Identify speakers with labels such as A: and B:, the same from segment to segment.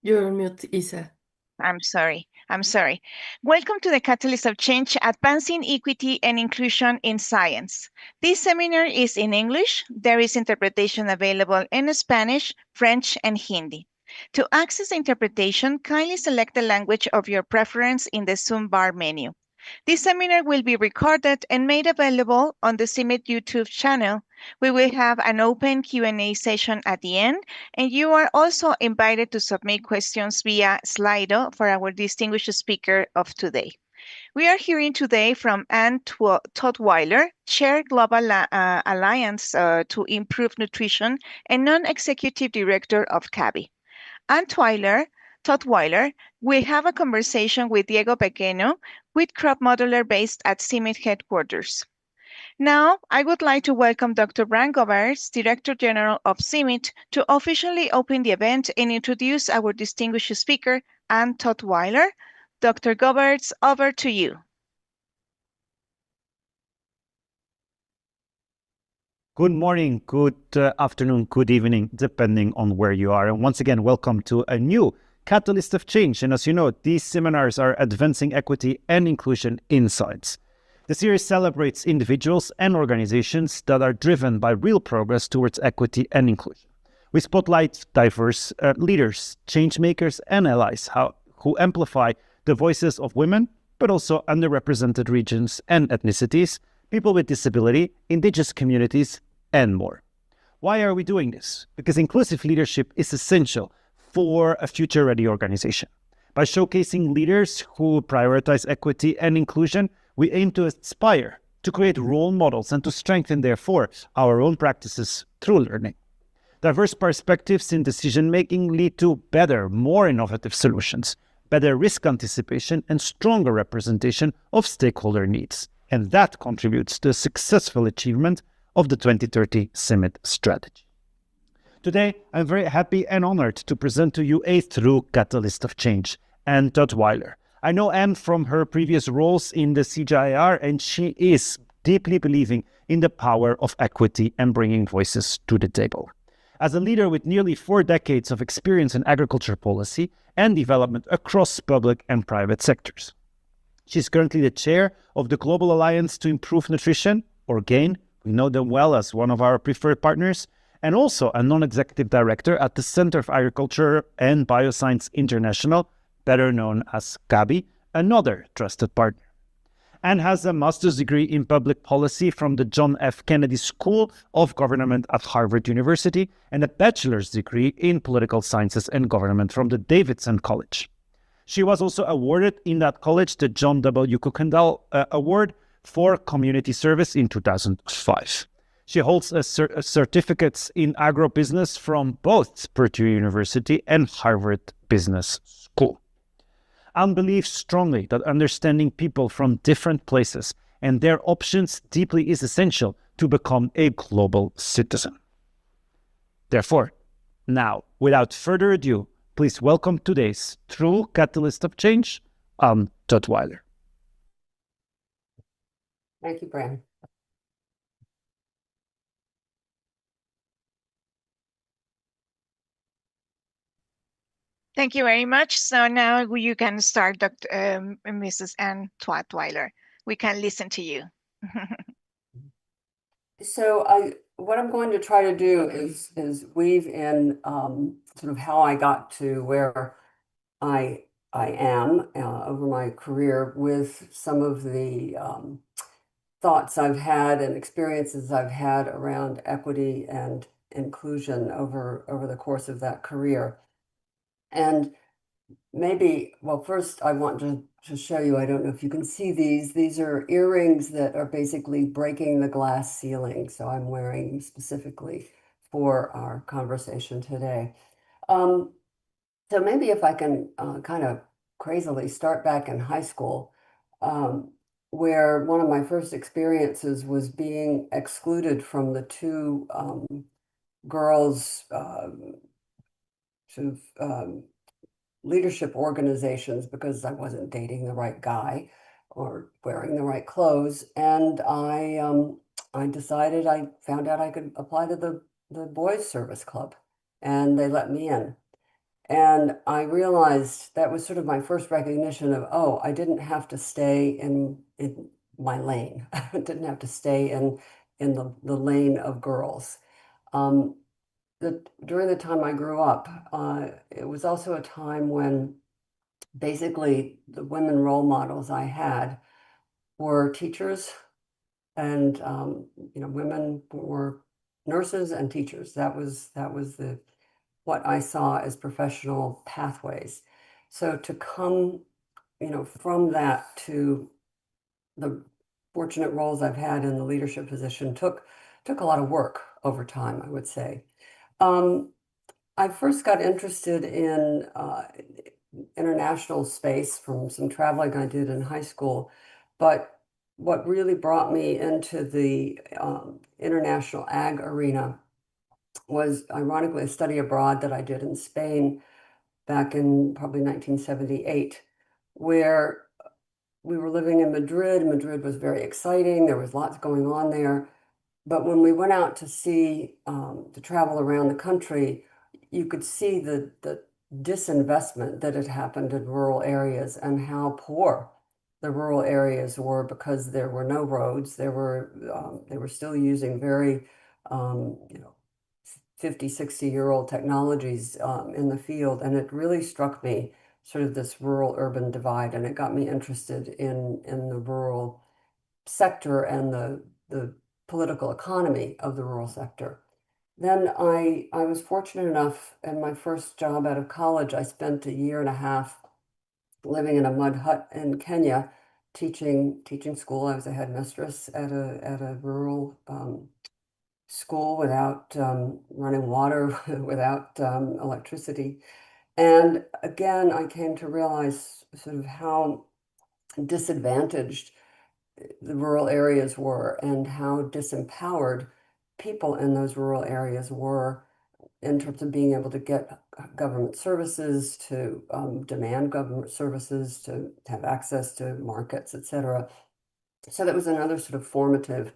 A: You're on mute, Isa.
B: I'm sorry. Welcome to the Catalyst of Change, Advancing Equity and Inclusion in Science. This seminar is in English. There is interpretation available in Spanish, French, and Hindi. To access the interpretation, kindly select the language of your preference in the Zoom bar menu. This seminar will be recorded and made available on the CIMIT YouTube channel. We will have an open Q&A session at the end, and you are also invited to submit questions via Slido for our distinguished speaker of today. We are hearing today from Anne Tutwiler, Chair Global Alliance to Improve Nutrition and Non-Executive Director of CABI. Anne Tutwiler will have a conversation with Diego Pequeno, wheat crop modeler based at CIMIT headquarters. Now, I would like to welcome Dr. Brian Goberts, Director General of CIMIT, to officially open the event and introduce our distinguished speaker, Anne Tutwiler. Dr. Goberts, over to you.
C: Good morning, good afternoon, good evening, depending on where you are. And once again, welcome to a new Catalyst of Change. And as you know, these seminars are advancing equity and inclusion in science. The series celebrates individuals and organizations that are driven by real progress towards equity and inclusion. We spotlight diverse leaders, change makers, and allies who amplify the voices of women, but also underrepresented regions and ethnicities, people with disability, indigenous communities, and more. Why are we doing this? Because inclusive leadership is essential for a future-ready organization. By showcasing leaders who prioritize equity and inclusion, we aim to aspire to create role models and to strengthen, therefore, our own practices through learning. Diverse perspectives in decision-making lead to better, more innovative solutions, better risk anticipation, and stronger representation of stakeholder needs. And that contributes to the successful achievement of the 2030 CIMIT strategy. Today, I'm very happy and honored to present to you a true catalyst of change, Anne Tutwiler. I know Anne from her previous roles in the CGIAR, and she is deeply believing in the power of equity and bringing voices to the table. As a leader with nearly 4 decades of experience in agriculture policy and development across public and private sectors. She's currently the chair of the Global Alliance to Improve Nutrition, or GAIN. We know them well as one of our preferred partners, and also a non-executive director at the Center of Agriculture and Bioscience International, better known as CABI, another trusted partner. Anne has a master's degree in public policy from the John F. Kennedy School of Government at Harvard University and a bachelor's degree in political sciences and government from the Davidson College. She was also awarded in that college the John W. Kuykendall Award for Community Service in 2005. She holds certificates in agribusiness from both Purdue University and Harvard Business School. Anne believes strongly that understanding people from different places and their options deeply is essential to become a global citizen. Therefore, now, without further ado, please welcome today's true catalyst of change, Anne Tutwiler.
D: Thank you, Brian.
B: Thank you very much. So now you can start, Mrs. Anne Tutwiler. We can listen to you.
D: So what I'm going to try to do is weave in sort of how I got to where I am over my career with some of the thoughts I've had and experiences I've had around equity and inclusion over the course of that career. And maybe, well, first I want to show you, I don't know if you can see these. These are earrings that are basically breaking the glass ceiling. So I'm wearing specifically for our conversation today. So maybe if I can kind of crazily start back in high school, where one of my first experiences was being excluded from the two girls sort of leadership organizations because I wasn't dating the right guy or wearing the right clothes. And I decided, I found out I could apply to the boys service club, and they let me in. And I realized that was sort of my first recognition of, oh, I didn't have to stay in my lane. I didn't have to stay in the lane of girls. Um, During the time I grew up, it was also a time when basically the women role models I had were teachers and women were nurses and teachers. That was the what I saw as professional pathways. So to come, from that to the fortunate roles I've had in the leadership position took a lot of work over time, I would say. Um, I first got interested in international space from some traveling I did in high school, but what really brought me into the international ag arena was ironically a study abroad that I did in Spain back in probably 1978, where we were living in Madrid. Madrid was very exciting. There was lots going on there. But when we went out to see, to travel around the country, you could see the disinvestment that had happened in rural areas and how poor the rural areas were because there were no roads. They were still using very, um, you know, 50, 60-year-old technologies in the field. And it really struck me, sort of this rural urban divide, and it got me interested in the rural sector and the political economy of the rural sector. Then I was fortunate enough in my first job out of college, I spent a year and a half living in a mud hut in Kenya, teaching school. I was a headmistress at a rural school without running water, without electricity. And again, I came to realize sort of how disadvantaged the rural areas were and how disempowered people in those rural areas were in terms of being able to get government services, to demand government services, to have access to markets, et cetera. So that was another sort of formative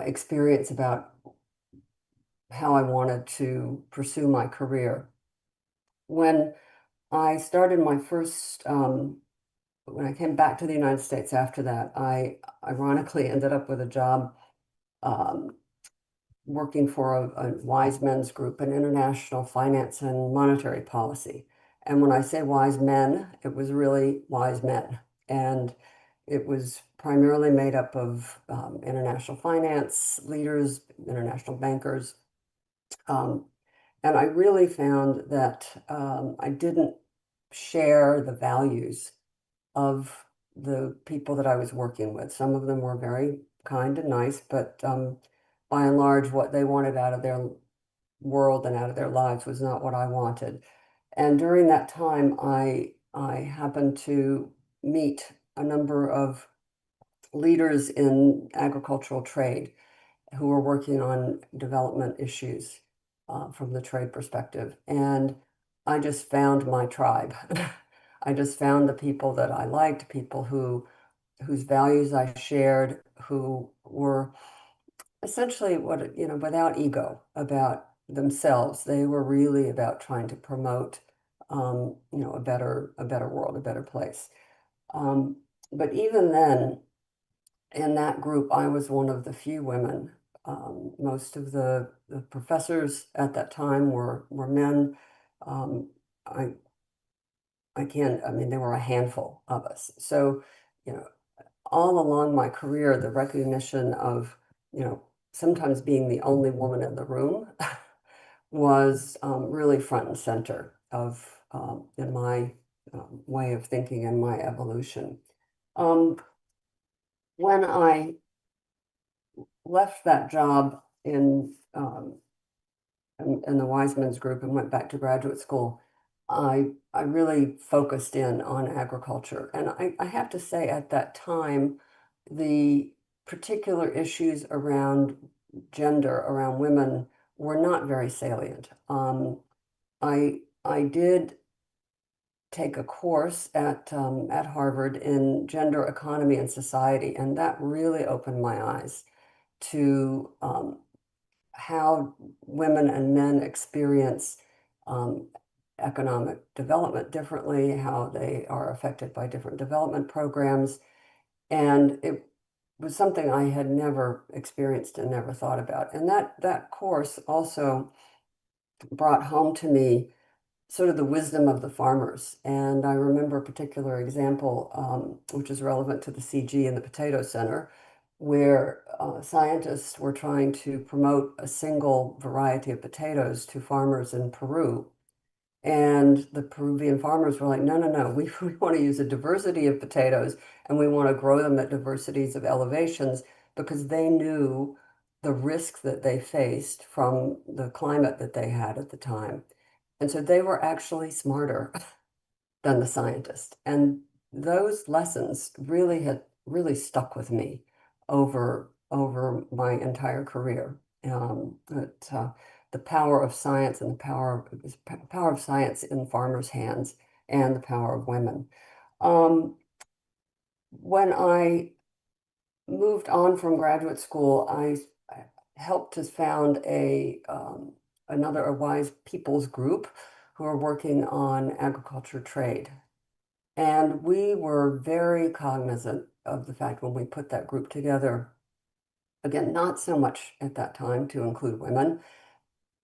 D: experience about how I wanted to pursue my career. When I started my first, when I came back to the United States after that, I ironically ended up with a job um, working for a wise men's group in international finance and monetary policy. And when I say wise men, it was really wise men. And it was primarily made up of international finance leaders, international bankers. Um, and I really found that I didn't share the values of the people that I was working with. Some of them were very kind and nice, but by and large, what they wanted out of their world and out of their lives was not what I wanted. And during that time, I happened to meet a number of leaders in agricultural trade who were working on development issues from the trade perspective. And I just found my tribe. I just found the people that I liked, people whose values I shared, who were essentially without ego about themselves. They were really about trying to promote, a better world, a better place. Um, but even then, in that group, I was one of the few women. Most of the professors at that time were men. Um, I I can't, I mean, there were a handful of us. So, you know, all along my career, the recognition of, sometimes being the only woman in the room was really front and center of in my way of thinking and my evolution. Um, when I left that job in the Wiseman's group and went back to graduate school, I really focused in on agriculture. And I have to say, at that time, the particular issues around gender, around women, were not very salient. I did take a course at Harvard in gender economy and society, and that really opened my eyes to how women and men experience um, economic development differently, how they are affected by different development programs. And it was something I had never experienced and never thought about. And that course also brought home to me sort of the wisdom of the farmers. And I remember a particular example, which is relevant to the CG and the Potato Center, where scientists were trying to promote a single variety of potatoes to farmers in Peru. And the Peruvian farmers were like, no, no, no, we want to use a diversity of potatoes and we want to grow them at diversities of elevations because they knew the risk that they faced from the climate that they had at the time. And so they were actually smarter than the scientist. And those lessons really stuck with me over my entire career. The power of science and the power of science in farmers' hands and the power of women. When I moved on from graduate school, I helped to found another wise people's group who are working on agriculture trade. And we were very cognizant of the fact when we put that group together, again, not so much at that time to include women,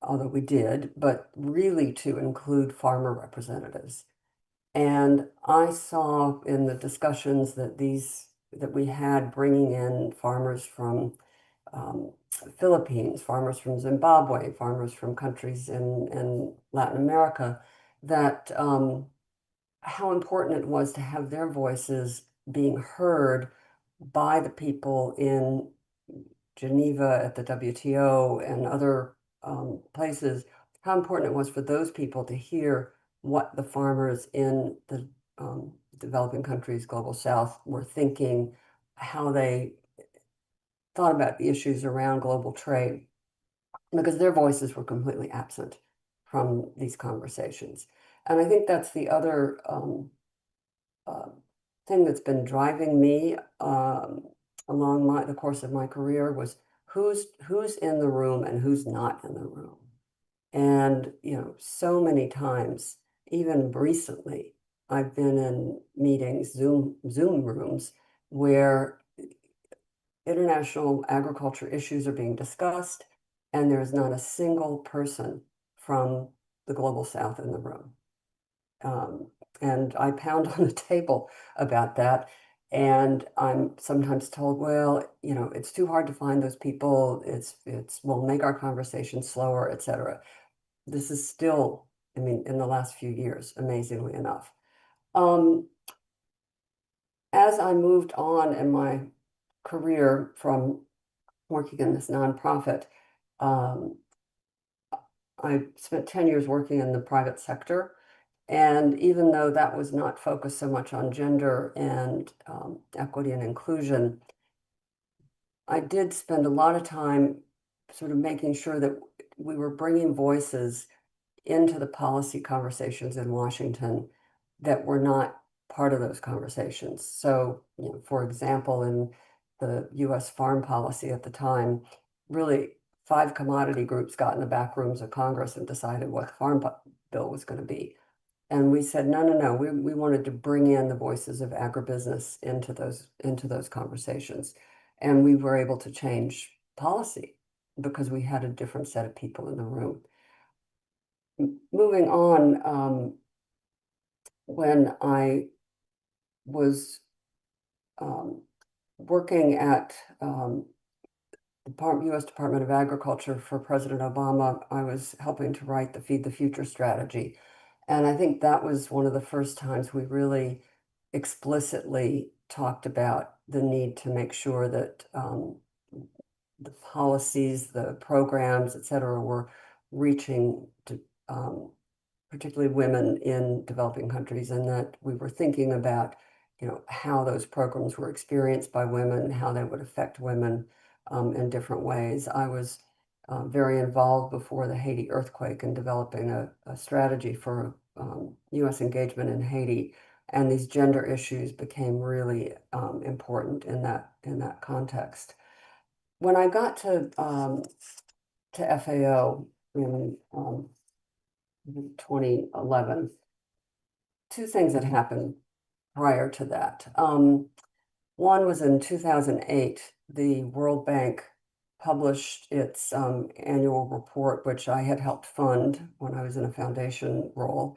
D: although we did, but really to include farmer representatives. And I saw in the discussions that we had bringing in farmers from Philippines, farmers from Zimbabwe, farmers from countries in Latin America, that how important it was to have their voices being heard by the people in Geneva at the WTO and other places, how important it was for those people to hear what the farmers in the developing countries, global south, were thinking, how they thought about the issues around global trade, because their voices were completely absent from these conversations. And I think that's the other thing that's been driving me along the course of my career was who's in the room and who's not in the room. And, so many times, even recently, I've been in meetings, Zoom rooms, where international agriculture issues are being discussed, and there's not a single person from the global south in the room. And I pound on the table about that. And I'm sometimes told, well, it's too hard to find those people. We'll make our conversation slower, et cetera. This is still, in the last few years, amazingly enough. As I moved on in my career from working in this nonprofit, I spent 10 years working in the private sector. And even though that was not focused so much on gender and equity and inclusion, I did spend a lot of time sort of making sure that we were bringing voices into the policy conversations in Washington that were not part of those conversations. So, for example, in the US farm policy at the time, really 5 commodity groups got in the back rooms of Congress and decided what the farm bill was going to be. And we said, no, no, no, we wanted to bring in the voices of agribusiness into those conversations. And we were able to change policy because we had a different set of people in the room. Moving on, when I was working at the U.S. Department of Agriculture for President Obama, I was helping to write the Feed the Future strategy. And I think that was one of the first times we really explicitly talked about the need to make sure that the policies, the programs, et cetera, were reaching to particularly women in developing countries, and that we were thinking about, how those programs were experienced by women, how they would affect women in different ways. I was very involved before the Haiti earthquake in developing a strategy for U.S. engagement in Haiti, and these gender issues became really important in that context. When I got to FAO in 2011. Two things that happened prior to that. One was in 2008, the World Bank published its annual report, which I had helped fund when I was in a foundation role,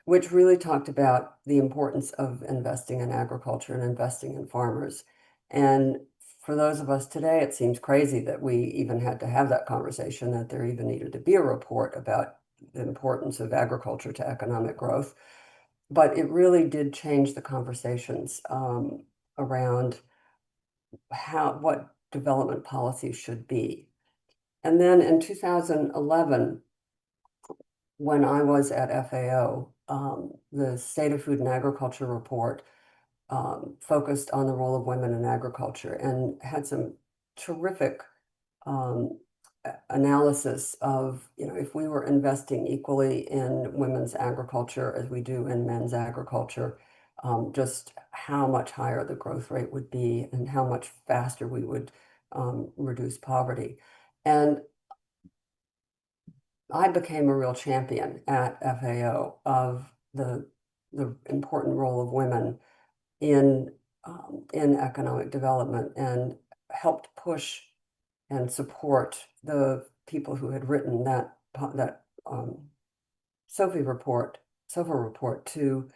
D: which really talked about the importance of investing in agriculture and investing in farmers. And for those of us today, it seems crazy that we even had to have that conversation, that there even needed to be a report about the importance of agriculture to economic growth. But it really did change the conversations around what development policy should be. And then in 2011, when I was at FAO, the State of Food and Agriculture report focused on the role of women in agriculture and had some terrific analysis of, if we were investing equally in women's agriculture as we do in men's agriculture, just how much higher the growth rate would be and how much faster we would reduce poverty. And I became a real champion at FAO of the important role of women in economic development, and helped push and support the people who had written that SOFA report to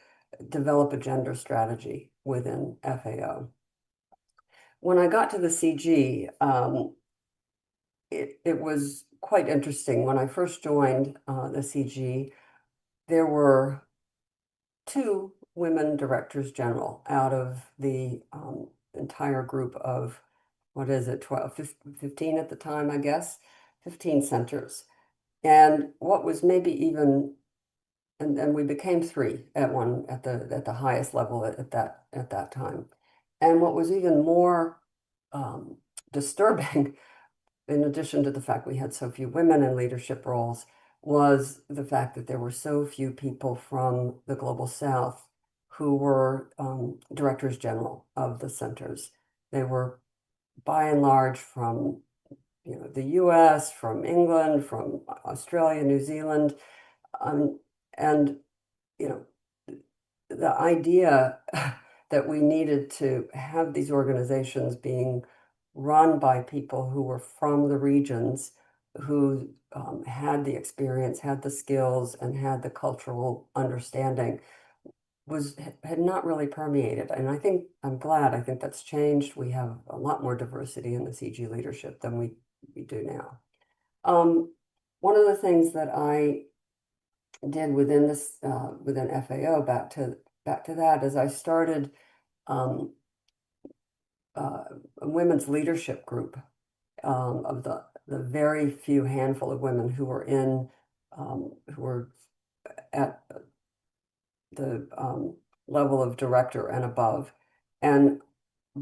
D: develop a gender strategy within FAO. When I got to the CG, it was quite interesting. When I first joined the CG, there were 2 women directors general out of the entire group of, 15 at the time, I guess, 15 centers. And what was maybe even, and we became 3 at the highest level at that time. And what was even more disturbing, in addition to the fact we had so few women in leadership roles, was the fact that there were so few people from the Global South who were directors general of the centers. They were by and large from the US, from England, from Australia, New Zealand, and the idea that we needed to have these organizations being run by people who were from the regions, who had the experience, had the skills, and had the cultural understanding, had not really permeated. And I'm glad. I think that's changed. We have a lot more diversity in the CG leadership than we do now. One of the things that I did within FAO, back to that, is I started a women's leadership group of the very few handful of women who were at the level of director and above. And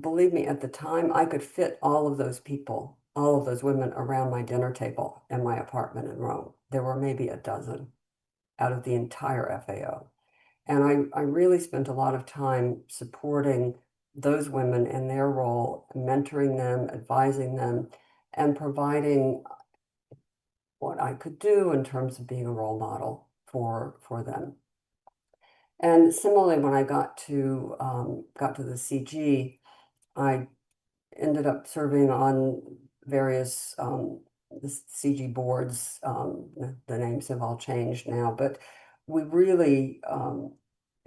D: believe me, at the time, I could fit all of those people, all of those women, around my dinner table in my apartment in Rome. There were maybe a dozen out of the entire FAO. And I really spent a lot of time supporting those women in their role, mentoring them, advising them, and providing what I could do in terms of being a role model for them. And similarly, when I got to the CG, I ended up serving on various the CG boards. The names have all changed now, but we really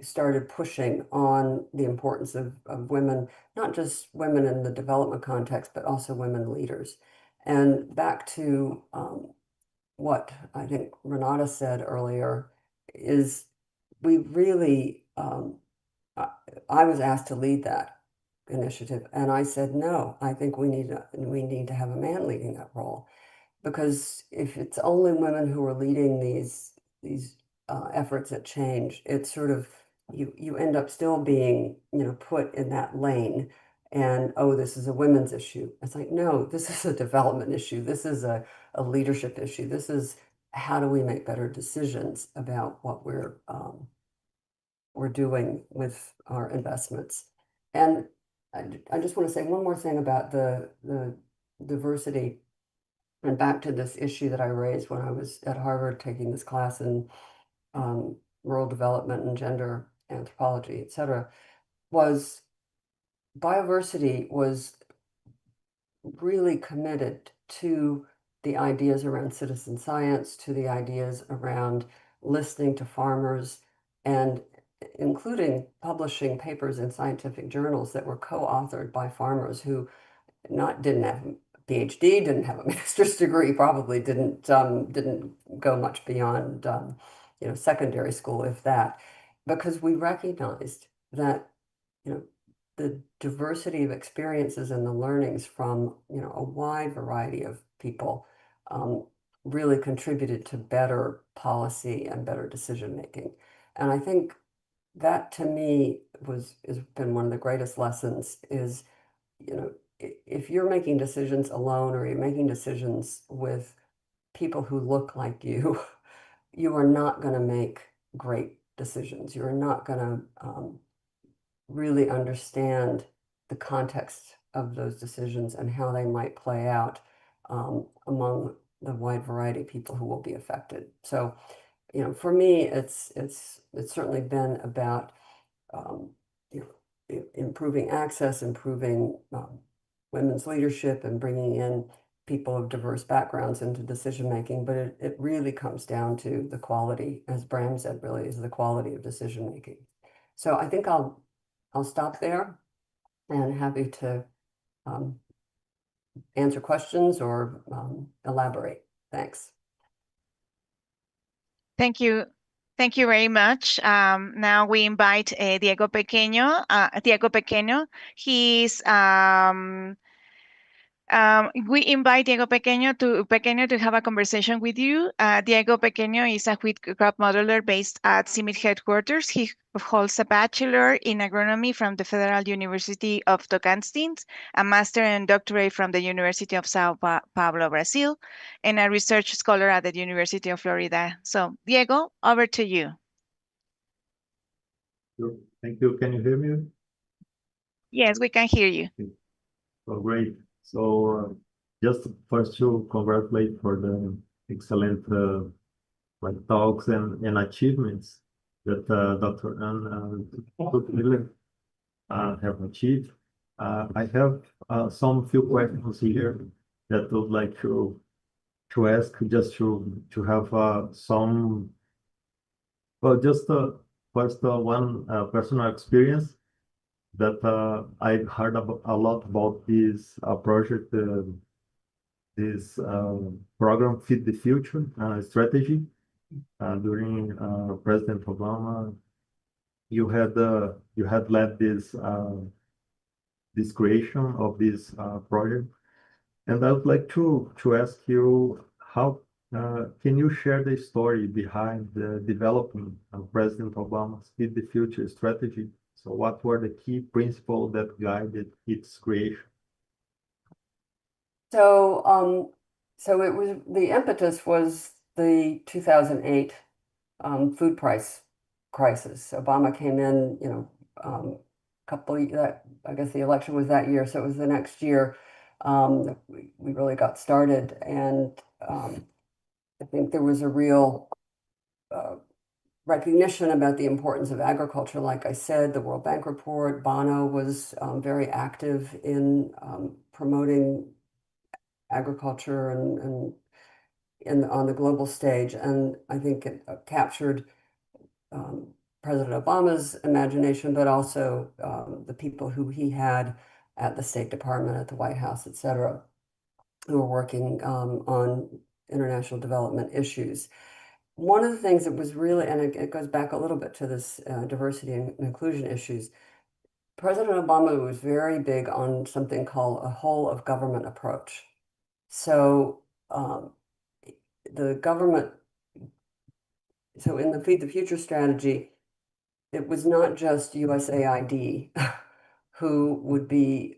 D: started pushing on the importance of women, not just women in the development context, but also women leaders. And back to what I think Renata said earlier, is we really, I was asked to lead that initiative, and I said, no, I think we need to have a man leading that role, because if it's only women who are leading these efforts at change, it's sort of, you end up still being put in that lane, and this is a women's issue. It's like, no, this is a development issue. This is a leadership issue. This is, how do we make better decisions about what we're doing with our investments. And I just want to say one more thing about the diversity and back to this issue that I raised when I was at Harvard taking this class in rural development and gender anthropology, et cetera, was Bioversity was really committed to the ideas around citizen science, to the ideas around listening to farmers, and including publishing papers in scientific journals that were co-authored by farmers who didn't have a PhD, didn't have a master's degree, probably didn't go much beyond secondary school, if that, because we recognized that the diversity of experiences and the learnings from a wide variety of people really contributed to better policy and better decision making. And I think that to me has been one of the greatest lessons is, if you're making decisions alone or you're making decisions with people who look like you, you are not going to make great decisions. You're not going to really understand the context of those decisions and how they might play out among the wide variety of people who will be affected. So, for me, it's certainly been about improving access, improving women's leadership, and bringing in people of diverse backgrounds into decision making. But it really comes down to the quality, as Bram said, really is the quality of decision making. So I think I'll stop there and happy to answer questions or elaborate. Thanks.
B: Thank you. Thank you very much. Now we invite Diego Pequeño. Diego Pequeño, he's we invite Diego Pequeño to have a conversation with you. Diego Pequeño is a wheat crop modeler based at CIMIT headquarters. He holds a bachelor in agronomy from the Federal University of Tocantins, a master and doctorate from the University of Sao Paulo, Brazil, and a research scholar at the University of Florida. So, Diego, over to you.
A: Sure. Thank you. Can you hear me?
B: Yes, we can hear you.
A: Oh, great. So just first to congratulate for the excellent talks and achievements that Dr. Ann Tutwiler have achieved. I have some few questions here that I would like to ask, just to have some, well, just first one personal experience that I've heard a lot about this project, this program Fit the Future strategy. During President Obama, you had led this creation of this project, and I would like to ask you how can you share the story behind the developing President Obama's Fit the Future strategy? So what were the key principles that guided its creation?
D: So, so it was, the impetus was the 2008 food price crisis. Obama came in, I guess the election was that year, so it was the next year we really got started, and I think there was a real recognition about the importance of agriculture. Like I said, the World Bank report, Bono was very active in promoting agriculture and on the global stage. And I think it captured President Obama's imagination, but also the people who he had at the State Department, at the White House, et cetera, who were working on international development issues. One of the things that was really, and it goes back a little bit to this diversity and inclusion issues, President Obama was very big on something called a whole of government approach. So the government, so in the Feed the Future strategy, it was not just USAID who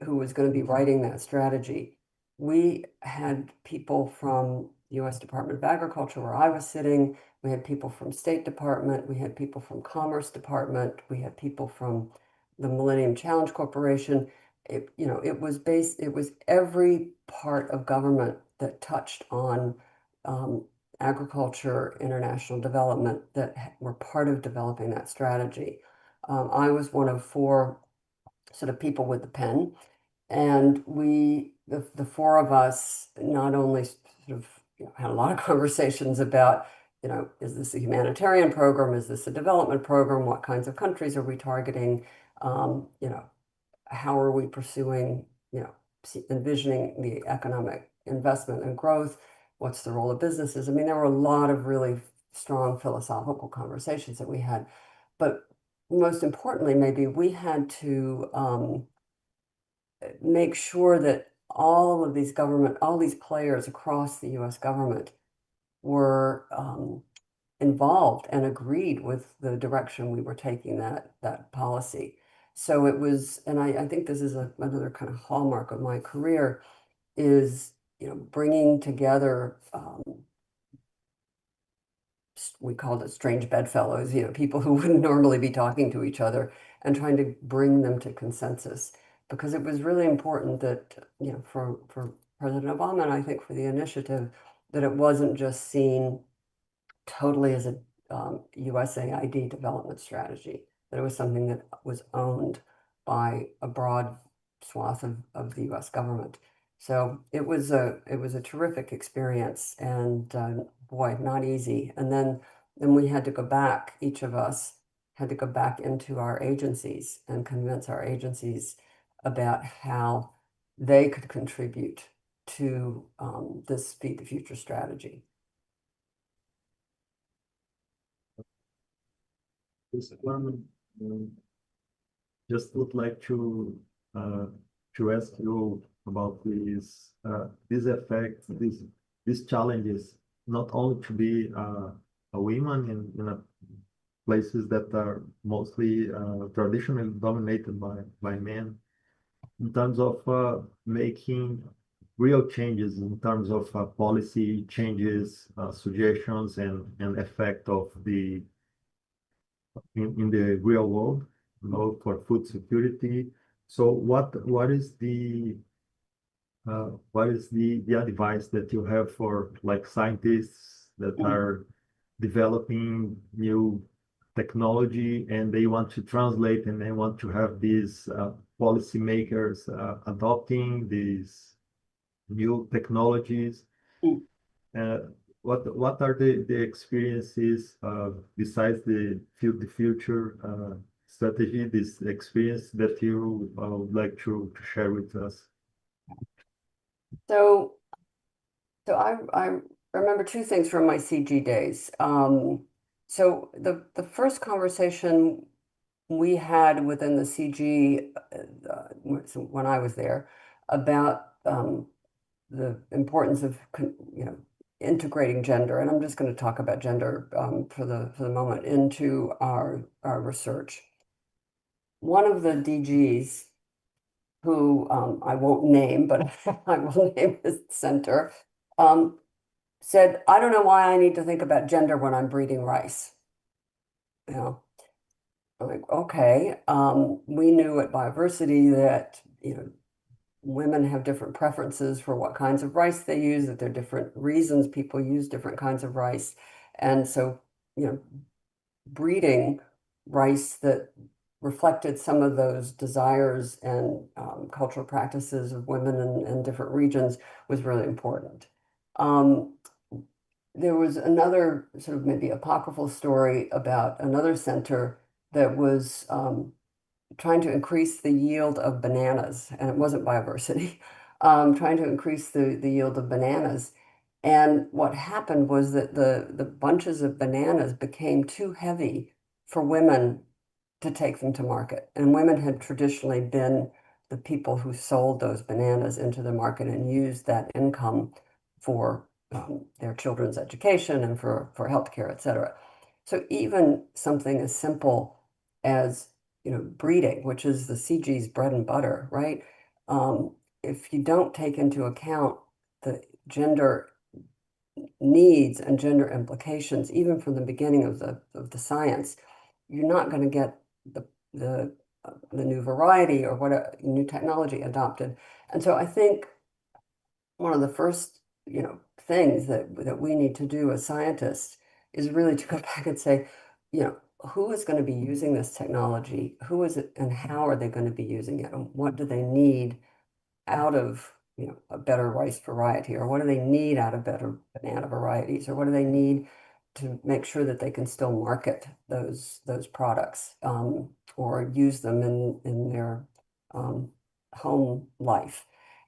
D: was going to be writing that strategy. We had people from the U.S. Department of Agriculture, where I was sitting. We had people from State Department. We had people from Commerce Department. We had people from the Millennium Challenge Corporation. it was every part of government that touched on agriculture, international development that were part of developing that strategy. I was one of four sort of people with the pen, and the four of us not only sort of had a lot of conversations about, is this a humanitarian program? Is this a development program? What kinds of countries are we targeting? How are we pursuing, envisioning the economic investment and growth? What's the role of businesses? I mean, there were a lot of really strong philosophical conversations that we had, but most importantly, maybe we had to make sure that all these players across the US government were involved and agreed with the direction we were taking that policy. So it was, and I think this is another kind of hallmark of my career, is bringing together, we called it strange bedfellows, people who wouldn't normally be talking to each other, and trying to bring them to consensus, because it was really important that for President Obama, and I think for the initiative, that it wasn't just seen totally as a USAID development strategy, that it was something that was owned by a broad swath of the US government. So it was a terrific experience, and boy, not easy. And then we had to go back, each of us had to go back into our agencies and convince our agencies about how they could contribute to this Feed the Future strategy.
A: This one, just would like to ask you about these effects, these challenges, not only to be a woman in places that are mostly traditionally dominated by men, in terms of making real changes, in terms of policy changes, suggestions, and effect of in the real world, for food security. So what is the advice that you have for like scientists that are developing new technology, and they want to translate, and they want to have these policymakers adopting these new technologies? What are the experiences besides the Feed the Future strategy, this experience that you would like to share with us?
D: So I remember two things from my CG days. So the first conversation we had within the CG when I was there about the importance of integrating gender, and I'm just going to talk about gender for the moment, into our research. One of the DGs, who I won't name, but I will name his center, said, "I don't know why I need to think about gender when I'm breeding rice." I'm like, okay. We knew at Bioversity that women have different preferences for what kinds of rice they use, that there are different reasons people use different kinds of rice. And so, breeding rice that reflected some of those desires and cultural practices of women in different regions was really important. There was another sort of maybe apocryphal story about another center that was trying to increase the yield of bananas, and it wasn't Bioversity, trying to increase the yield of bananas. And what happened was that the bunches of bananas became too heavy for women to take them to market. And women had traditionally been the people who sold those bananas into the market and used that income for their children's education and for healthcare, et cetera. So even something as simple as breeding, which is the CG's bread and butter, right? If you don't take into account the gender needs and gender implications, even from the beginning of the science, you're not going to get the the new variety or what a new technology adopted. And so I think one of the first, things that we need to do as scientists is really to go back and say, who is going to be using this technology? Who is it, and how are they going to be using it? And what do they need out of, a better rice variety? Or what do they need out of better banana varieties? Or what do they need to make sure that they can still market those products, or use them in their home life?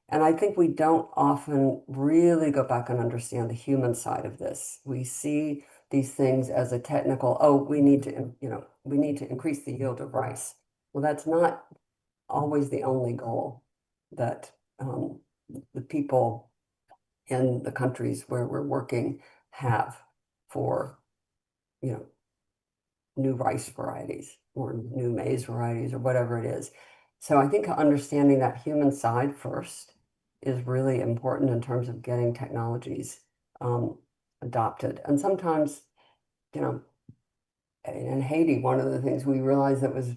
D: And I think we don't often really go back and understand the human side of this. We see these things as a technical, oh, we need to increase the yield of rice. Well, that's not always the only goal that the people in the countries where we're working have for, new rice varieties or new maize varieties or whatever it is. So I think understanding that human side first is really important in terms of getting technologies adopted. And sometimes, in Haiti, one of the things we realized that was,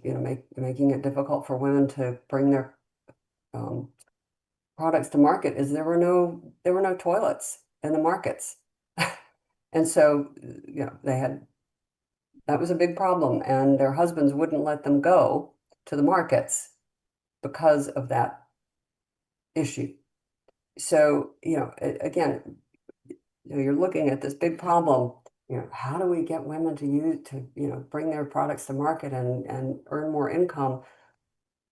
D: making it difficult for women to bring their products to market is there were no toilets in the markets. And so, that was a big problem, and their husbands wouldn't let them go to the markets because of that issue. So, again, you're looking at this big problem, how do we get women to bring their products to market and earn more income?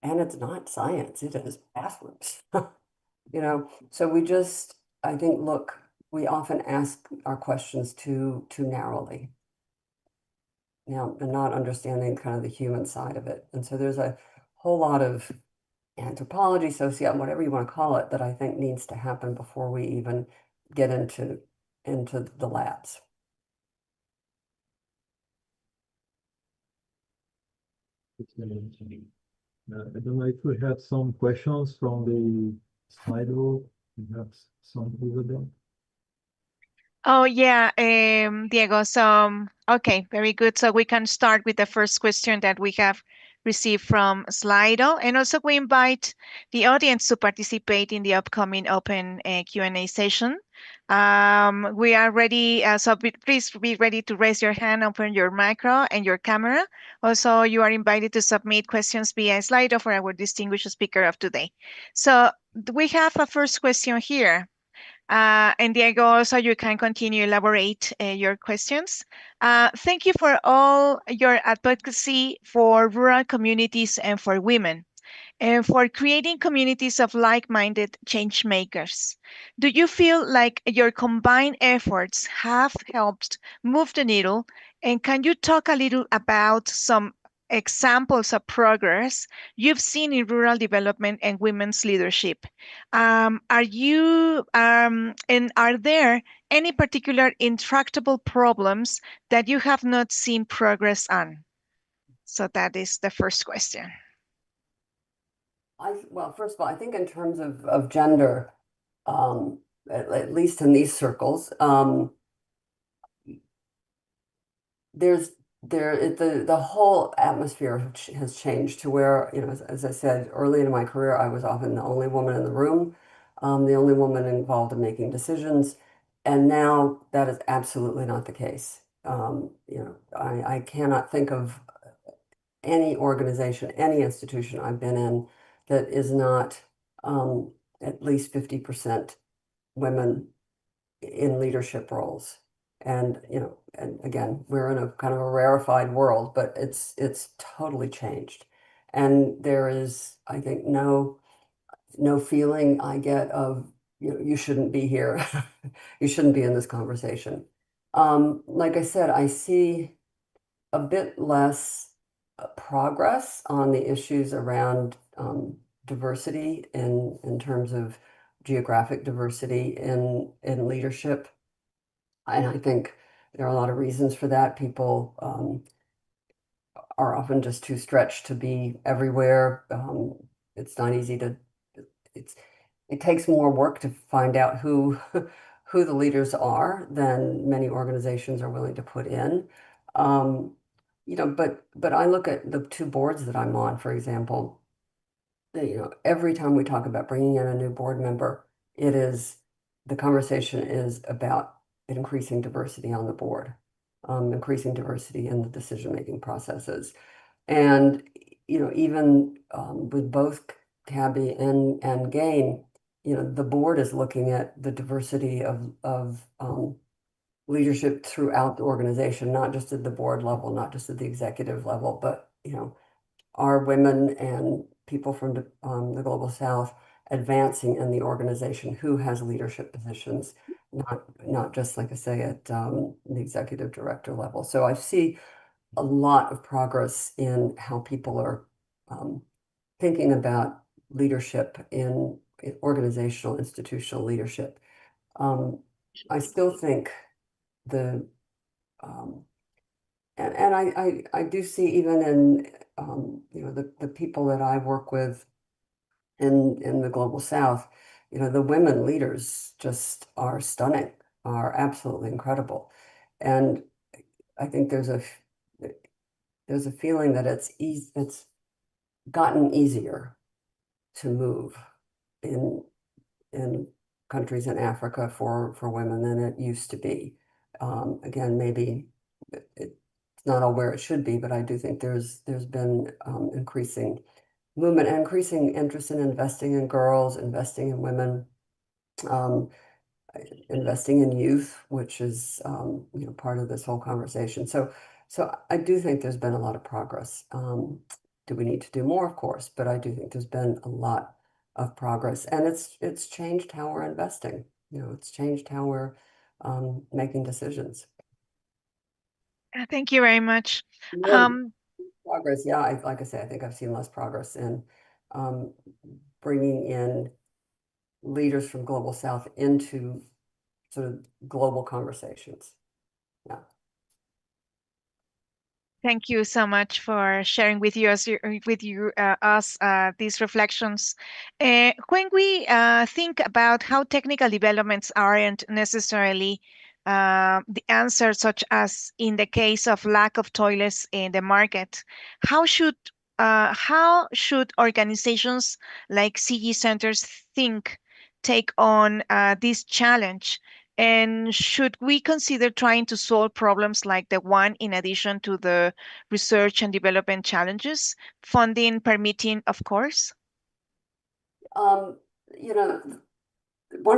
D: And it's not science, it is bathrooms. So we just, I think, we often ask our questions too narrowly. And not understanding kind of the human side of it. And so there's a whole lot of anthropology, sociology, whatever you want to call it, that I think needs to happen before we even get into the labs.
A: I don't know if we have some questions from the Slido. We have some over there.
B: Oh, yeah, Diego. So, okay, very good. So we can start with the first question that we have received from Slido. And also we invite the audience to participate in the upcoming open Q&A session. We are ready, so please be ready to raise your hand, open your micro and your camera. Also, you are invited to submit questions via Slido for our distinguished speaker of today. So we have a first question here. And Diego, also you can continue elaborate your questions. Thank you for all your advocacy for rural communities and for women, and for creating communities of like-minded change makers. Do you feel like your combined efforts have helped move the needle? And can you talk a little about some examples of progress you've seen in rural development and women's leadership? And are there any particular intractable problems that you have not seen progress on? So that is the first question.
D: Well, first of all, I think in terms of gender, at least in these circles, the whole atmosphere has changed to where, as I said, early in my career, I was often the only woman in the room, the only woman involved in making decisions. And now that is absolutely not the case. I cannot think of any organization, any institution I've been in that is not at least 50% women in leadership roles. And, and again, we're in a kind of a rarefied world, but it's totally changed. And there is, I think, no feeling I get of, you shouldn't be here. You shouldn't be in this conversation. Like I said, I see a bit less progress on the issues around diversity in terms of geographic diversity in leadership. And I think there are a lot of reasons for that. People are often just too stretched to be everywhere. It's not easy to, it takes more work to find out who the leaders are than many organizations are willing to put in. but I look at the two boards that I'm on, for example, every time we talk about bringing in a new board member, the conversation is about increasing diversity on the board, increasing diversity in the decision-making processes. And, even with both CABI and GAIN, the board is looking at the diversity of leadership throughout the organization, not just at the board level, not just at the executive level, but, are women and people from the Global South advancing in the organization, who has leadership positions, not just, like I say, at the executive director level. So I see a lot of progress in how people are thinking about leadership in organizational, institutional leadership. I still think um, and I do see, even in the people that I work with in the Global South, the women leaders just are stunning, are absolutely incredible. And I think there's a feeling that it's gotten easier to move in countries in Africa for women than it used to be. Again, maybe it's not all where it should be, but I do think there's been increasing movement and increasing interest in investing in girls, investing in women, investing in youth, which is part of this whole conversation. So I do think there's been a lot of progress. Do we need to do more? Of course, but I do think there's been a lot of progress, and it's changed how we're investing. It's changed how we're making decisions.
B: Thank you very much.
D: More progress, yeah. Like I say, I think I've seen less progress in bringing in leaders from Global South into sort of global conversations. Yeah.
B: Thank you so much for sharing with us these reflections. When we think about how technical developments aren't necessarily the answer, such as in the case of lack of toilets in the market, how should organizations like CG centers take on this challenge? And should we consider trying to solve problems like the one in addition to the research and development challenges, funding permitting, of course?
D: One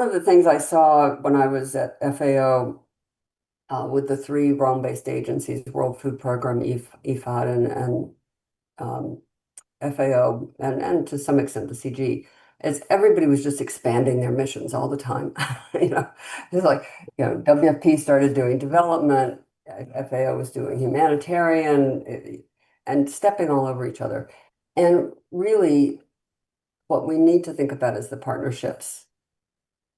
D: of the things I saw when I was at FAO with the three Rome-based agencies, World Food Program, IFAD, and FAO, and to some extent the CG, is everybody was just expanding their missions all the time. It's like, WFP started doing development, FAO was doing humanitarian, and stepping all over each other. And really, what we need to think about is the partnerships.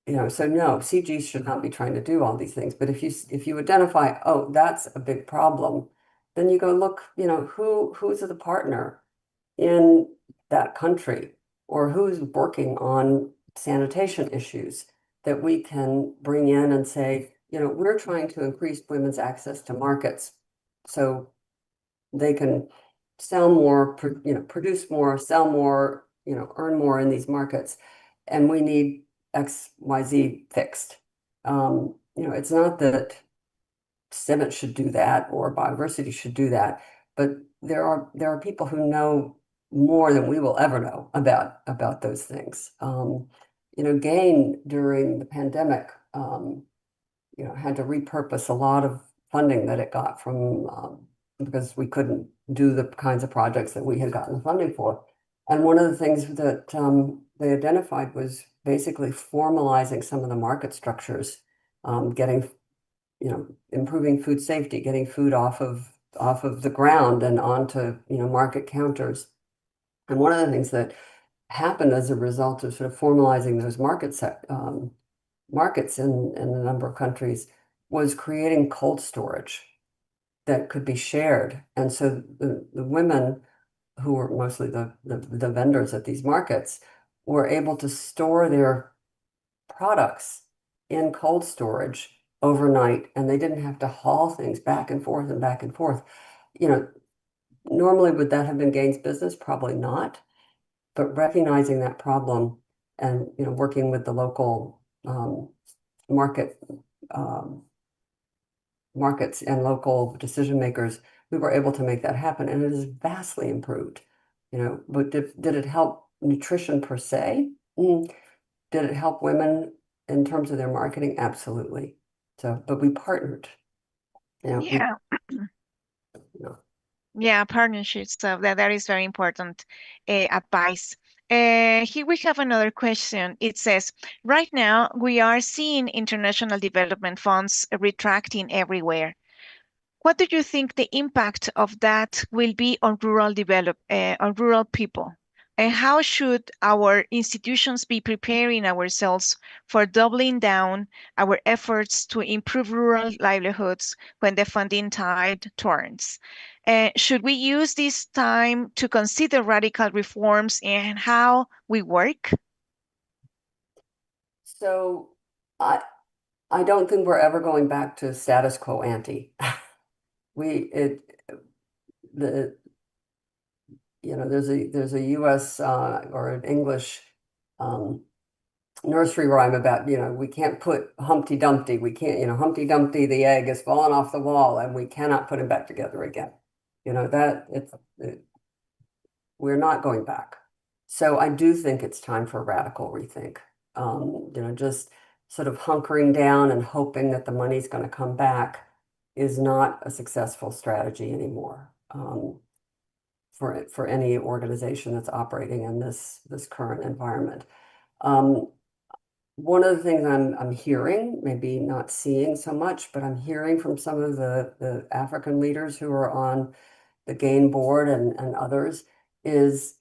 D: So no, CG should not be trying to do all these things. But if you identify, oh, that's a big problem, then you go look, who's the partner in that country, or who's working on sanitation issues that we can bring in and say, we're trying to increase women's access to markets so they can sell more, produce more, sell more, earn more in these markets. And we need X, Y, Z fixed. It's not that CIMMYT should do that or Bioversity should do that, but there are people who know more than we will ever know about those things. GAIN during the pandemic, had to repurpose a lot of funding that it got from because we couldn't do the kinds of projects that we had gotten funding for. And one of the things that they identified was basically formalizing some of the market structures, improving food safety, getting food off of the ground and onto market counters. And one of the things that happened as a result of sort of formalizing those markets in a number of countries was creating cold storage that could be shared. And so the women who were mostly the vendors at these markets were able to store their products in cold storage overnight, and they didn't have to haul things back and forth and back and forth. Normally, would that have been Gaines' business? Probably not. But recognizing that problem and working with the local markets and local decision makers, we were able to make that happen, and it is vastly improved. But did it help nutrition per se? Did it help women in terms of their marketing? Absolutely. So, but we partnered.
B: Yeah. Yeah, partnerships. So that is very important advice. Here we have another question. It says, right now we are seeing international development funds retracting everywhere. What do you think the impact of that will be on rural people? And how should our institutions be preparing ourselves for doubling down our efforts to improve rural livelihoods when the funding tide turns? Should we use this time to consider radical reforms in how we work?
D: So I don't think we're ever going back to status quo ante. There's a US or an English nursery rhyme about, we can't put Humpty Dumpty, we can't, Humpty Dumpty, the egg has fallen off the wall and we cannot put him back together again. We're not going back. So I do think it's time for a radical rethink. Just sort of hunkering down and hoping that the money's going to come back is not a successful strategy anymore for any organization that's operating in this current environment. One of the things I'm hearing, maybe not seeing so much, but I'm hearing from some of the African leaders who are on the GAIN board and others is,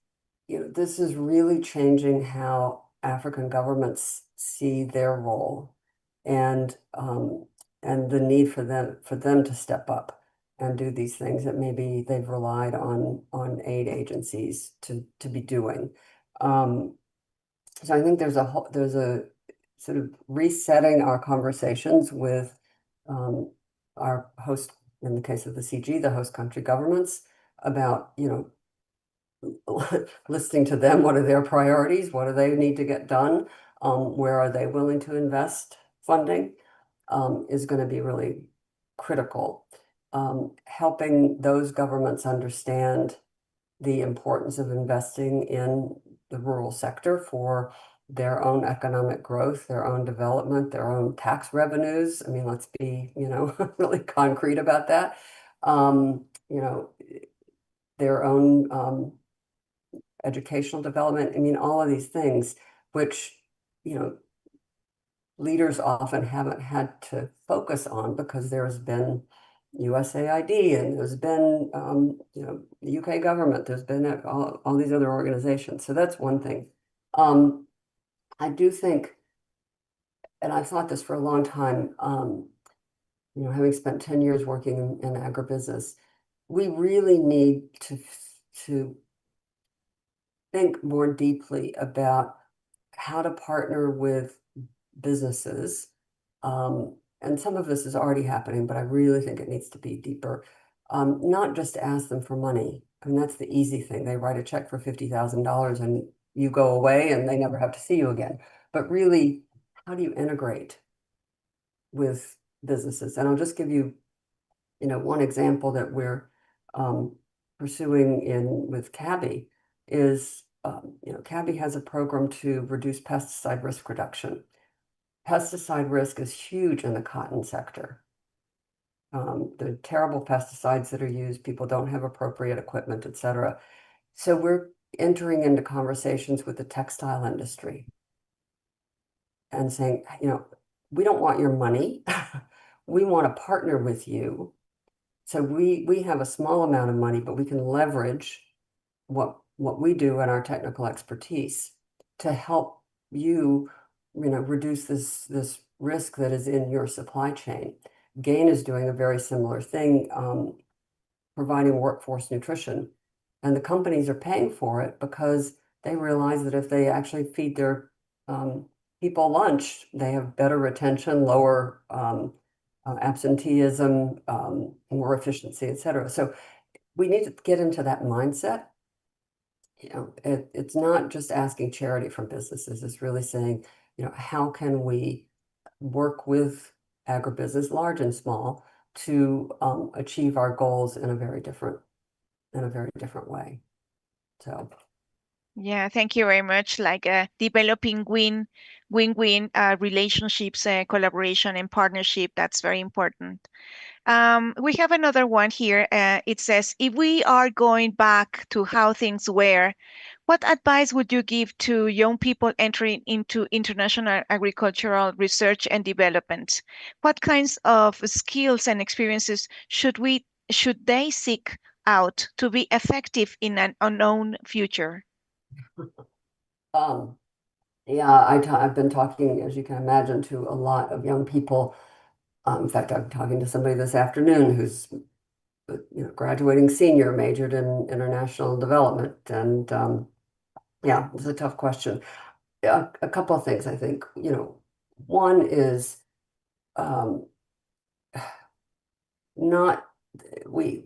D: this is really changing how African governments see their role and the need for them to step up and do these things that maybe they've relied on aid agencies to be doing. So I think there's a sort of resetting our conversations with our host, in the case of the CG, the host country governments, about listening to them. What are their priorities? What do they need to get done? Where are they willing to invest funding is going to be really critical. Helping those governments understand the importance of investing in the rural sector for their own economic growth, their own development, their own tax revenues. I mean, let's be, really concrete about that. Their own educational development. I mean, all of these things, which, leaders often haven't had to focus on because there's been USAID and there's been, the UK government, there's been all these other organizations. So that's one thing. I do think, and I've thought this for a long time, having spent 10 years working in agribusiness, we really need to think more deeply about how to partner with businesses. And some of this is already happening, but I really think it needs to be deeper. Not just to ask them for money. I mean, that's the easy thing. They write a check for $50,000 and you go away and they never have to see you again. But really, how do you integrate with businesses? And I'll just give you, one example that we're pursuing with CABI is, CABI has a program to reduce pesticide risk reduction. Pesticide risk is huge in the cotton sector. The terrible pesticides that are used, people don't have appropriate equipment, et cetera. So we're entering into conversations with the textile industry and saying, we don't want your money. We want to partner with you. So we have a small amount of money, but we can leverage what we do and our technical expertise to help you, reduce this risk that is in your supply chain. GAIN is doing a very similar thing, providing workforce nutrition. And the companies are paying for it because they realize that if they actually feed their people lunch, they have better retention, lower absenteeism, more efficiency, et cetera. So we need to get into that mindset. It's not just asking charity from businesses. It's really saying, how can we work with agribusiness, large and small, to achieve our goals in a very different way. So.
B: Yeah, thank you very much. Like developing win-win relationships, collaboration and partnership. That's very important. We have another one here. It says, if we are going back to how things were, what advice would you give to young people entering into international agricultural research and development? What kinds of skills and experiences should they seek out to be effective in an unknown future?
D: Yeah, I've been talking, as you can imagine, to a lot of young people. In fact, I'm talking to somebody this afternoon who's graduating senior, majored in international development, and yeah, it's a tough question. A couple of things, I think. One is not we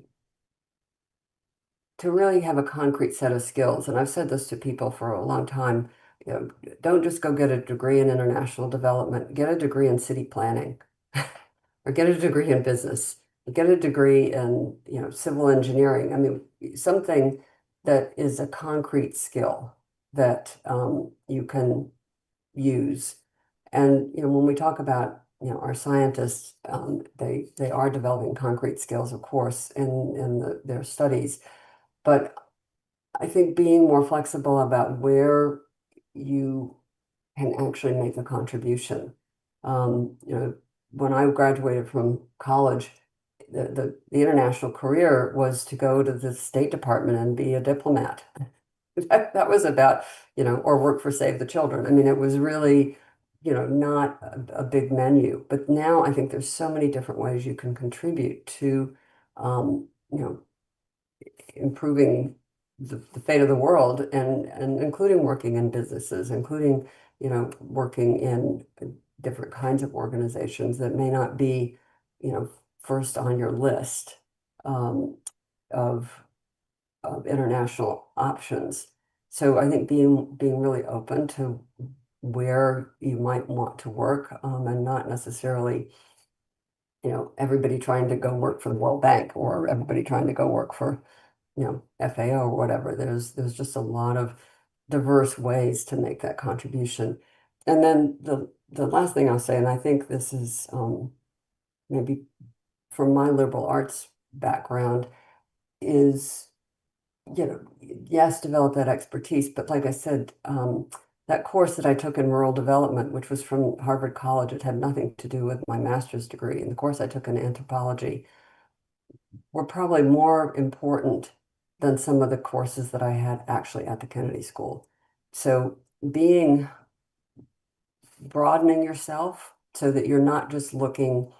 D: to really have a concrete set of skills, and I've said this to people for a long time. Don't just go get a degree in international development. Get a degree in city planning, or get a degree in business. Get a degree in civil engineering. I mean, something that is a concrete skill that you can use. And when we talk about our scientists, they are developing concrete skills, of course, in their studies. But I think being more flexible about where you can actually make a contribution. When I graduated from college, the international career was to go to the State Department and be a diplomat. That was about, or work for Save the Children. I mean, it was really, not a big menu. But now I think there's so many different ways you can contribute to, improving the fate of the world, and including working in businesses, including, working in different kinds of organizations that may not be, first on your list of international options. So I think being really open to where you might want to work, and not necessarily, everybody trying to go work for the World Bank, or everybody trying to go work for, FAO or whatever. There's just a lot of diverse ways to make that contribution. And then the last thing I'll say, and I think this is maybe from my liberal arts background, is, yes, develop that expertise. But like I said, that course that I took in rural development, which was from Harvard College, it had nothing to do with my master's degree. And the course I took in anthropology were probably more important than some of the courses that I had actually at the Kennedy School. So broadening yourself so that you're not just looking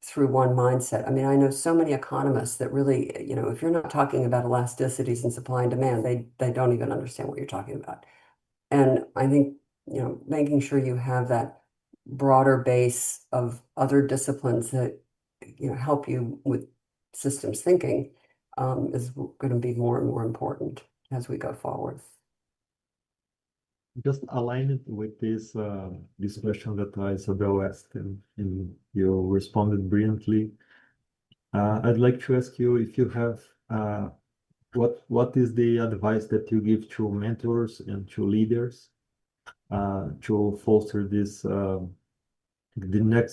D: through one mindset. I mean, I know so many economists that really, if you're not talking about elasticities in supply and demand, they don't even understand what you're talking about. And I think, making sure you have that broader base of other disciplines that, help you with systems thinking, is going to be more and more important as we go forward.
A: Just aligned with this this question that Isabel asked, and you responded brilliantly. I'd like to ask you if you have what is the advice that you give to mentors and to leaders to foster this the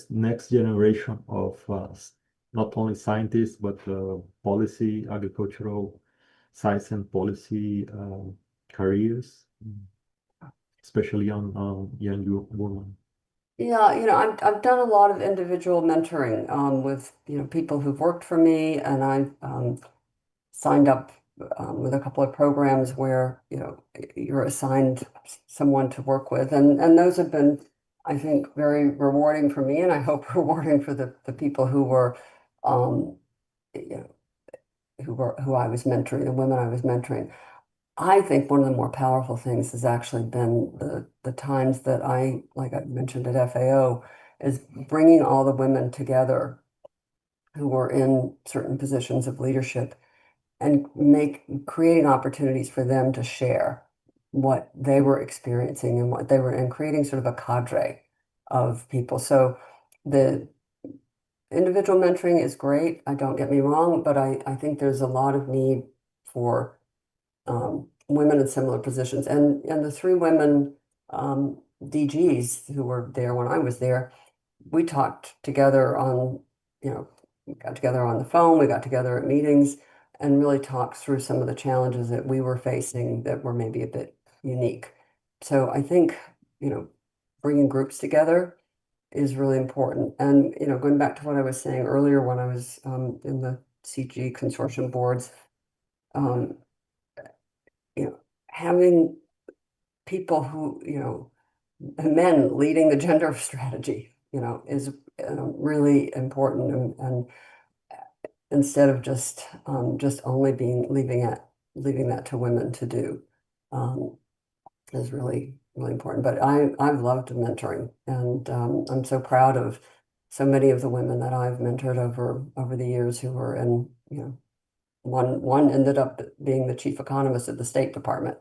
A: next generation of not only scientists but policy, agricultural science and policy careers, especially on young women?
D: Yeah, I've done a lot of individual mentoring with people who've worked for me, and I've signed up with a couple of programs where you're assigned someone to work with, and those have been, I think, very rewarding for me, and I hope rewarding for the people who were who I was mentoring, the women I was mentoring. I think one of the more powerful things has actually been the times that like I mentioned at FAO, is bringing all the women together who were in certain positions of leadership and creating opportunities for them to share what they were experiencing and what they were, and creating sort of a cadre of people. So the individual mentoring is great, don't get me wrong, but I think there's a lot of need for women in similar positions. And the three women DGs who were there when I was there, we talked together on, we got together on the phone, we got together at meetings and really talked through some of the challenges that we were facing that were maybe a bit unique. So I think, bringing groups together is really important. And, going back to what I was saying earlier when I was in the CG consortium boards, um, having people who, men leading the gender strategy, is really important. And instead of just only leaving that to women to do, is really, really important. But I've loved mentoring, and I'm so proud of so many of the women that I've mentored over the years who were in, one ended up being the chief economist at the State Department,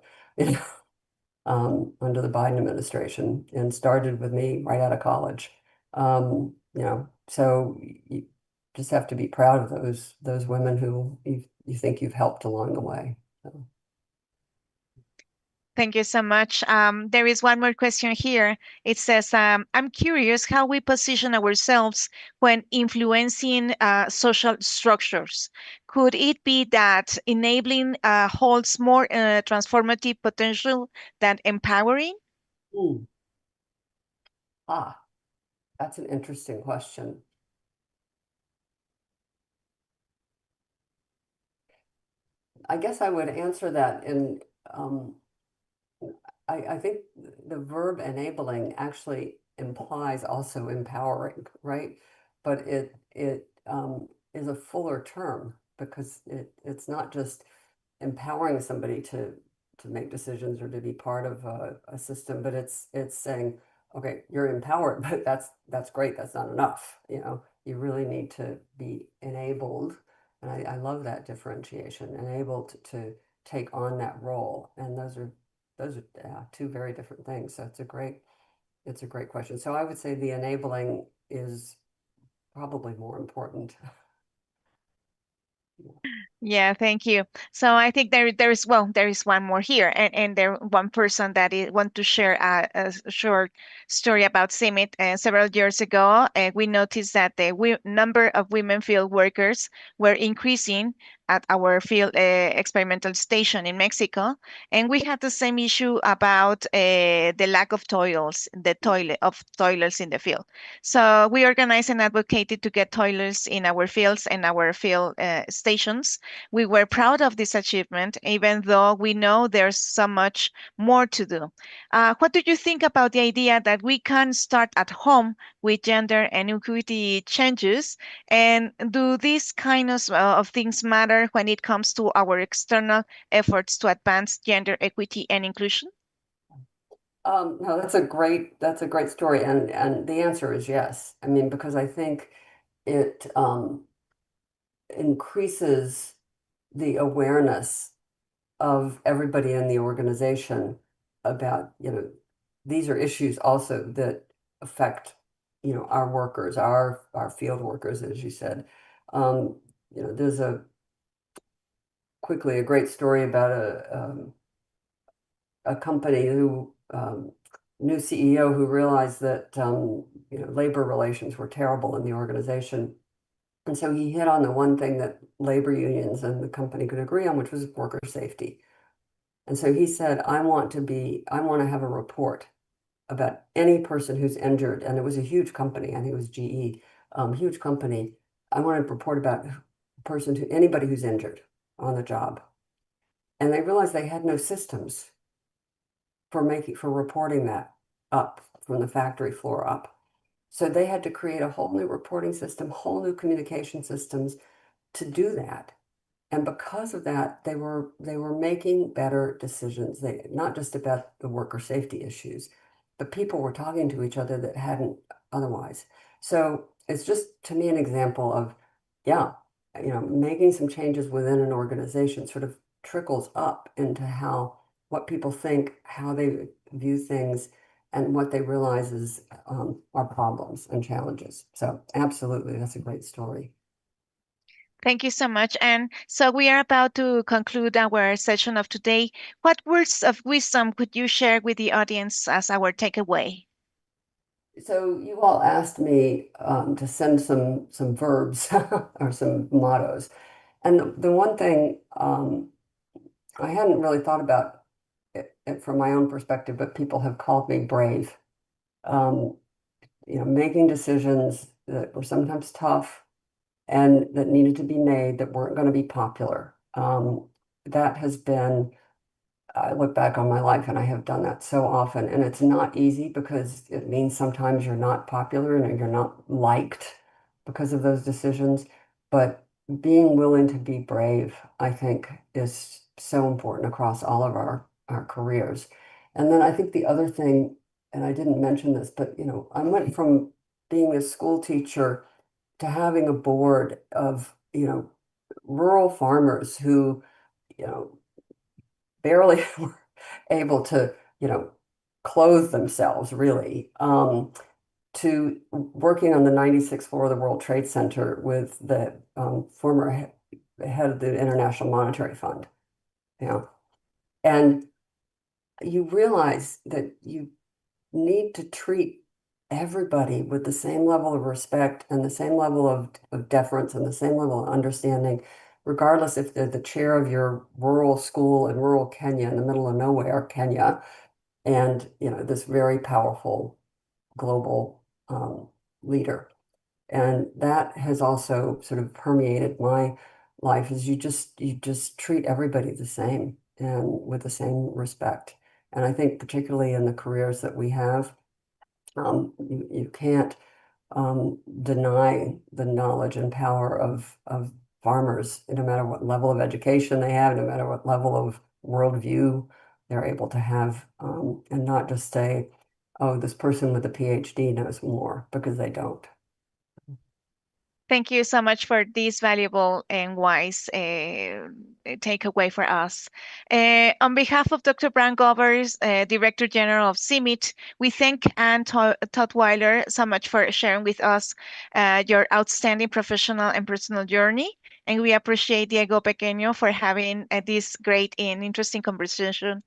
D: under the Biden administration, and started with me right out of college. So you just have to be proud of those women who you think you've helped along the way. So.
B: Thank you so much. There is one more question here. It says, I'm curious how we position ourselves when influencing social structures. Could it be that enabling holds more transformative potential than empowering?
D: Hmm. That's an interesting question. I guess I would answer that in, I think the verb enabling actually implies also empowering, right? But it is a fuller term because it's not just empowering somebody to make decisions or to be part of a system, but it's saying, okay, you're empowered, but that's great. That's not enough. You really need to be enabled. And I love that differentiation, enabled to take on that role. And those are two very different things. So it's a great question. So I would say the enabling is probably more important.
B: Yeah, thank you. So I think there is one more here, and there one person that want to share a short story about CIMIT. Several years ago, we noticed that the number of women field workers were increasing at our field experimental station in Mexico, and we had the same issue about the lack of toilets in the field. So we organized and advocated to get toilets in our fields and our field stations. We were proud of this achievement, even though we know there's so much more to do. What do you think about the idea that we can start at home with gender and equity changes? And do these kinds of things matter when it comes to our external efforts to advance gender equity and inclusion?
D: No, that's a great story, and the answer is yes. I mean, because I think it increases the awareness of everybody in the organization about, these are issues also that affect, our workers, our field workers, as you said. There's quickly a great story about a company who new CEO who realized that labor relations were terrible in the organization. And so he hit on the one thing that labor unions and the company could agree on, which was worker safety. And so he said, I want to have a report about any person who's injured. And it was a huge company. I think it was GE, huge company. I want to report about anybody who's injured on the job. And they realized they had no systems for reporting that up from the factory floor up. So they had to create a whole new reporting system, whole new communication systems to do that. And because of that, they were making better decisions. Not just about the worker safety issues, but people were talking to each other that hadn't otherwise. So it's just, to me, an example of, yeah, making some changes within an organization sort of trickles up into what people think, how they view things, and what they realize is are problems and challenges. So absolutely, that's a great story.
B: Thank you so much. And so we are about to conclude our session of today. What words of wisdom could you share with the audience as our takeaway?
D: So you all asked me to send some verbs or some mottos. And the one thing I hadn't really thought about it from my own perspective, but people have called me brave. Making decisions that were sometimes tough and that needed to be made that weren't going to be popular. That has been, I look back on my life and I have done that so often. And it's not easy because it means sometimes you're not popular and you're not liked because of those decisions. But being willing to be brave, I think, is so important across all of our careers. And then I think the other thing, and I didn't mention this, but I went from being a school teacher to having a board of, rural farmers who, barely were able to, clothe themselves really, to working on the 96th floor of the World Trade Center with the former head of the International Monetary Fund, and you realize that you need to treat everybody with the same level of respect and the same level of deference and the same level of understanding, regardless if they're the chair of your rural school in rural Kenya, in the middle of nowhere, Kenya, and this very powerful global leader. And that has also sort of permeated my life, is you just treat everybody the same and with the same respect. And I think particularly in the careers that we have, you can't deny the knowledge and power of farmers, no matter what level of education they have, no matter what level of worldview they're able to have, and not just say, oh, this person with a PhD knows more, because they don't.
B: Thank you so much for this valuable and wise takeaway for us. On behalf of Dr. Brian Govers, Director General of CIMIT, we thank Anne Tutwiler so much for sharing with us your outstanding professional and personal journey. And we appreciate Diego Pequeño for having this great and interesting conversation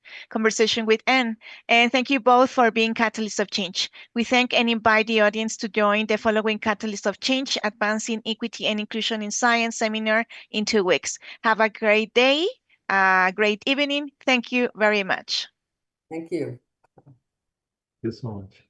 B: with Anne. And thank you both for being catalysts of change. We thank and invite the audience to join the following Catalyst of Change, Advancing Equity and Inclusion in Science seminar in 2 weeks. Have a great day, a great evening. Thank you very much.
D: Thank you.
A: Thank you so much.